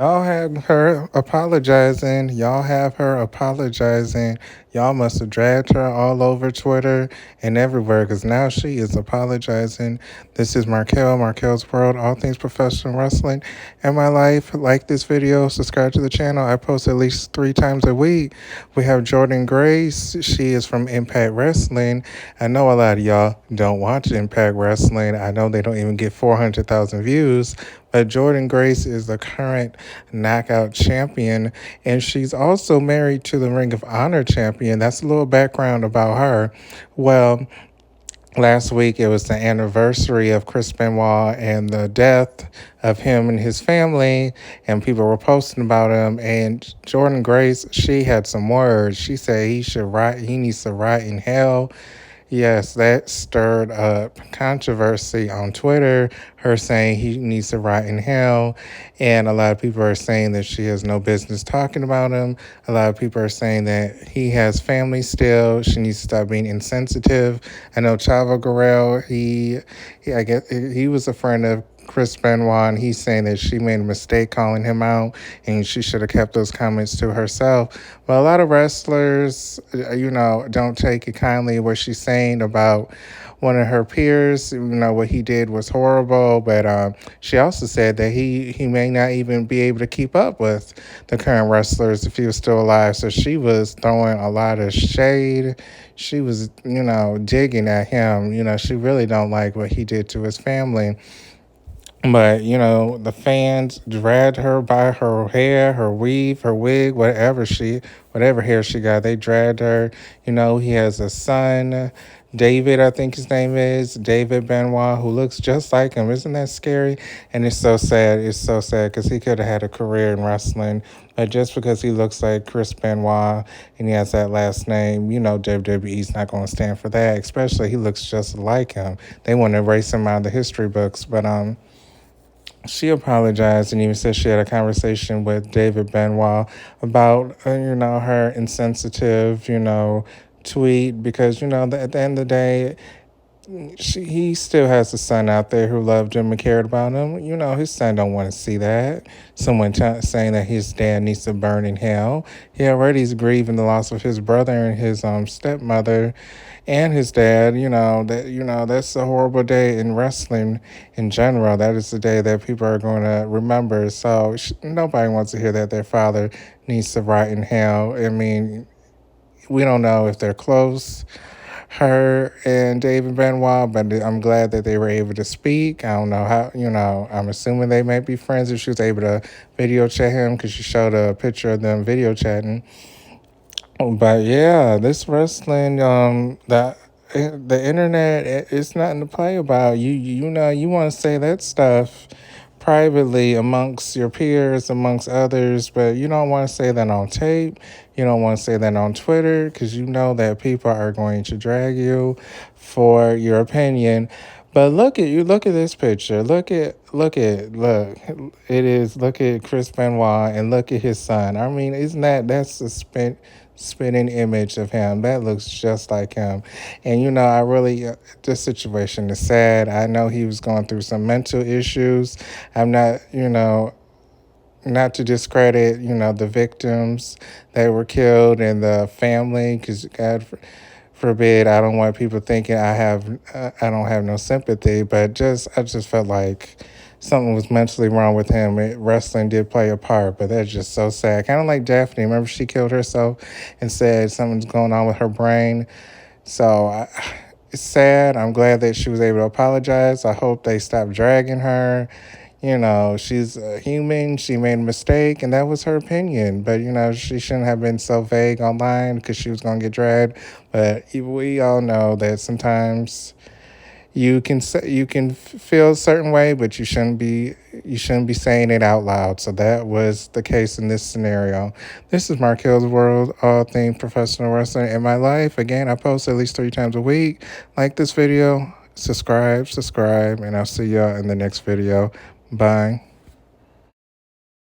Y'all had her apologizing. Y'all have her apologizing. Y'all must have dragged her all over Twitter and everywhere because now she is apologizing. This is Markel's World, all things professional wrestling in my life. Like this video, subscribe to the channel. I post at least 3 times a week. We have Jorydnne Grace. She is from Impact Wrestling. I know a lot of y'all don't watch Impact Wrestling. I know they don't even get 400,000 views. But Jorydnne Grace is the current knockout champion, and she's also married to the Ring of Honor champion. That's a little background about her. Well, last week it was the anniversary of Chris Benoit and the death of him and his family, and people were posting about him. And Jorydnne Grace, she had some words. She said he needs to rot in hell. Yes, that stirred up controversy on Twitter, her saying he needs to rot in hell. And a lot of people are saying that she has no business talking about him. A lot of people are saying that he has family still. She needs to stop being insensitive. I know Chavo Guerrero, I guess he was a friend of Chris Benoit, and he's saying that she made a mistake calling him out and she should have kept those comments to herself. But a lot of wrestlers, don't take it kindly what she's saying about one of her peers. What he did was horrible, but she also said that he may not even be able to keep up with the current wrestlers if he was still alive. So she was throwing a lot of shade. She was, digging at him. She really don't like what he did to his family. But, the fans dragged her by her hair, her weave, her wig, whatever hair she got, they dragged her. He has a son, David, I think his name is, David Benoit, who looks just like him. Isn't that scary? And it's so sad. It's so sad because he could have had a career in wrestling. But just because he looks like Chris Benoit and he has that last name, WWE's not going to stand for that, especially he looks just like him. They want to erase him out of the history books. But, she apologized and even said she had a conversation with David Benoit about, her insensitive, tweet because, at the end of the day, he still has a son out there who loved him and cared about him. His son don't want to see that. Someone saying that his dad needs to burn in hell. He already is grieving the loss of his brother and his stepmother and his dad. That's a horrible day in wrestling in general. That is the day that people are going to remember. So nobody wants to hear that their father needs to rot in hell. I mean, we don't know if they're close, her and David Benoit, but I'm glad that they were able to speak. I don't know how, I'm assuming they might be friends if she was able to video chat him because she showed a picture of them video chatting. But yeah, this wrestling, the internet, it's nothing to play about. You want to say that stuff privately amongst your peers, amongst others, but you don't want to say that on tape. You don't want to say that on Twitter because you know that people are going to drag you for your opinion. But look at this picture. Look. It is, look at Chris Benoit and look at his son. I mean, that's a spitting image of him. That looks just like him. And, I really, this situation is sad. I know he was going through some mental issues. I'm not, not to discredit, the victims that were killed and the family, because God forbid, I don't want people thinking I don't have no sympathy, but I just felt like something was mentally wrong with him. Wrestling did play a part, but that's just so sad. Kind of like Daphne. Remember she killed herself and said something's going on with her brain. So it's sad. I'm glad that she was able to apologize. I hope they stop dragging her. She's a human. She made a mistake, and that was her opinion. But, she shouldn't have been so vague online because she was going to get dragged. But we all know that sometimes you can feel a certain way, but you shouldn't be saying it out loud. So that was the case in this scenario. This is Markel's World, all things professional wrestling in my life. Again, I post at least 3 times a week. Like this video, subscribe, and I'll see y'all in the next video. Bye.